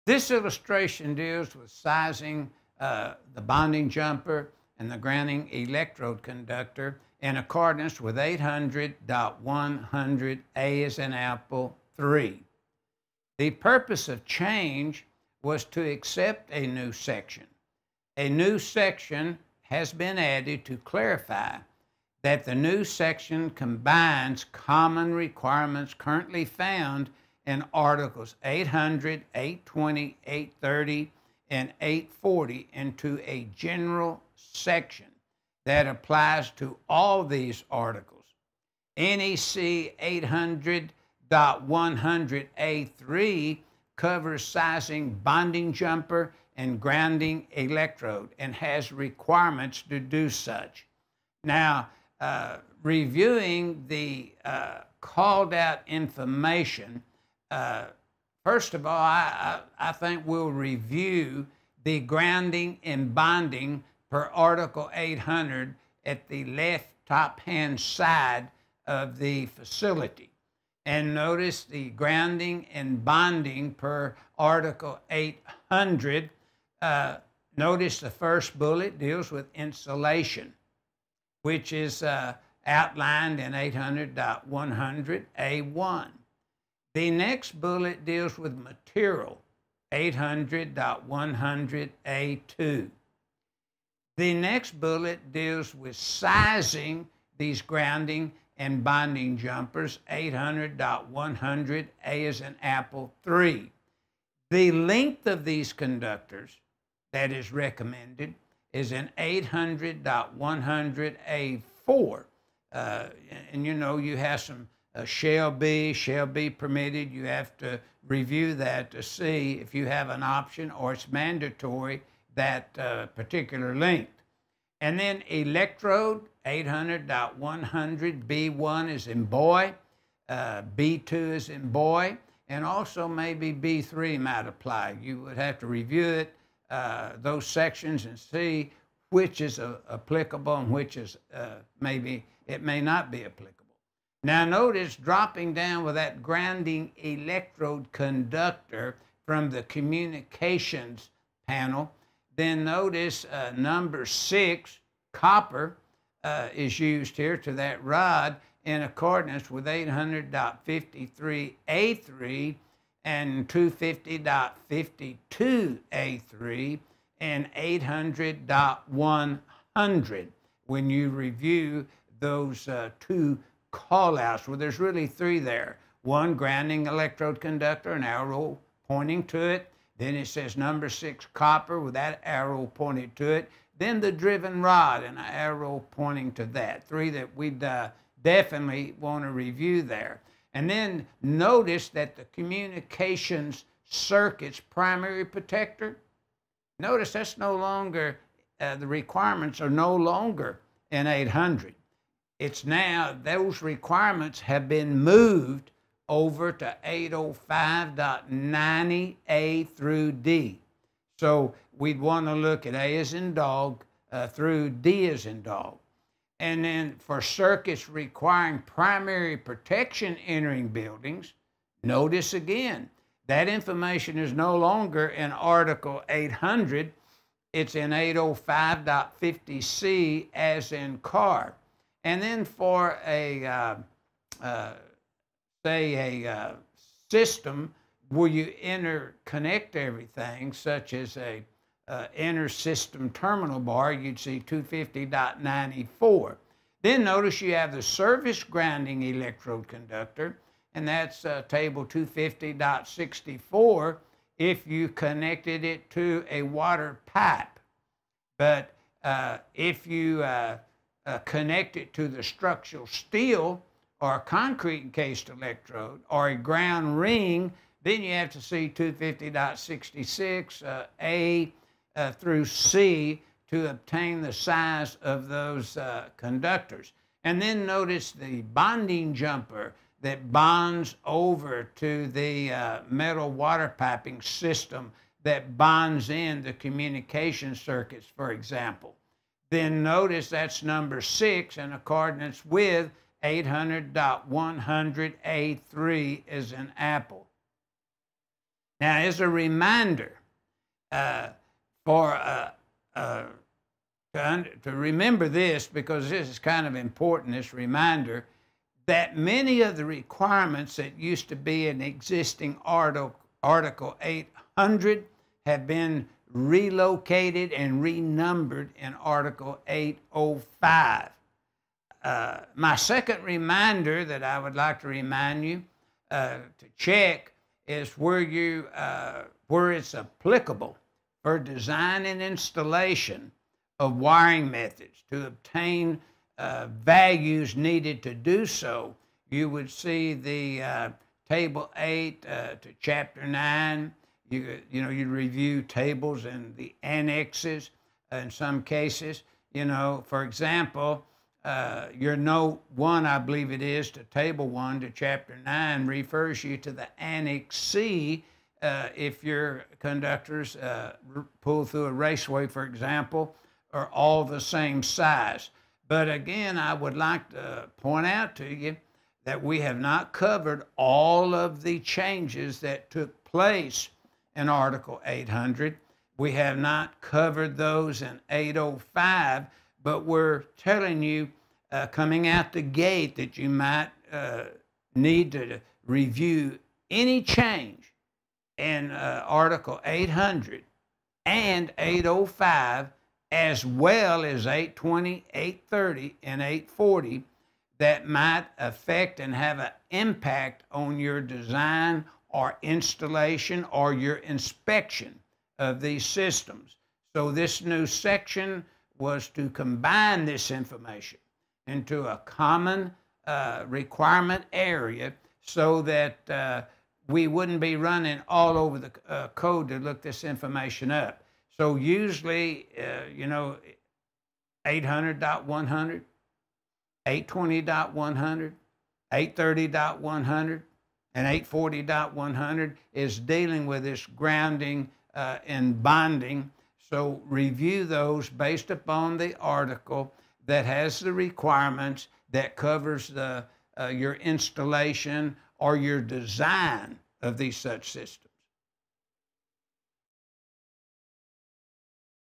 This illustration deals with sizing the bonding jumper and the grounding electrode conductor in accordance with 800.100A as in apple 3. The purpose of change was to accept a new section. A new section has been added to clarify that the new section combines common requirements currently found in Articles 800, 820, 830, and 840 into a general section that applies to all these articles. NEC 800.100A3 covers sizing bonding jumper and grounding electrode and has requirements to do such. Now, reviewing the called out information, first of all, I think we'll review the grounding and bonding per Article 800 at the left top hand side of the facility. And notice the grounding and bonding per Article 800. Notice the first bullet deals with insulation, which is outlined in 800.100A1. The next bullet deals with material, 800.100A2. The next bullet deals with sizing these grounding and bonding jumpers, 800.100A as in apple 3. The length of these conductors that is recommended is in 800.100A4. And you know, you have some shall be permitted. You have to review that to see if you have an option or it's mandatory that particular length. And then electrode, 800.100, B1 is in boy, B2 is in boy, and also maybe B3 might apply. You would have to review it, those sections, and see which is applicable and which is maybe it may not be applicable. Now notice dropping down with that grounding electrode conductor from the communications panel, then notice number 6, copper, is used here to that rod in accordance with 800.53A3 and 250.52A3 and 800.100 when you review those two call-outs. Well, there's really 3 there. One, grounding electrode conductor, an arrow pointing to it. Then it says number 6, copper, with that arrow pointed to it. Then the driven rod and an arrow pointing to that. 3 that we'd definitely want to review there. And then notice that the communications circuit's primary protector, notice that's no longer, the requirements are no longer in 800. It's now, those requirements have been moved over to 805.90A through D. So we'd want to look at A as in dog through D as in dog. And then for circuits requiring primary protection entering buildings, notice again, that information is no longer in Article 800. It's in 805.50C as in car. And then for a, say a system where you interconnect everything, such as a inter-system terminal bar, you'd see 250.94. Then notice you have the service grounding electrode conductor, and that's table 250.64 if you connected it to a water pipe. But if you connect it to the structural steel or a concrete encased electrode or a ground ring, then you have to see 250.66 A through C to obtain the size of those conductors. And then notice the bonding jumper that bonds over to the metal water piping system that bonds in the communication circuits, for example. Then notice that's number 6 in accordance with 800.100A3 as in apple. Now, as a reminder, for to remember this, because this is kind of important, this reminder, that many of the requirements that used to be in existing Article 800 have been relocated and renumbered in Article 805. My second reminder that I would like to remind you to check is where it's applicable for design and installation of wiring methods to obtain values needed to do so. You would see the Table 8 to Chapter 9. You review tables and the annexes in some cases. For example, your Note 1, I believe it is, to Table 1 to Chapter 9 refers you to the Annex C if your conductors pull through a raceway, for example, are all the same size. But again, I would like to point out to you that we have not covered all of the changes that took place in Article 800. We have not covered those in 805, but we're telling you coming out the gate that you might need to review any change in Article 800 and 805, as well as 820, 830, and 840, that might affect and have an impact on your design or installation or your inspection of these systems. So this new section was to combine this information into a common requirement area so that we wouldn't be running all over the code to look this information up. So usually, 800.100, 820.100, 830.100, and 840.100 is dealing with this grounding and bonding. So review those based upon the article that has the requirements that covers your installation or your design of these such systems.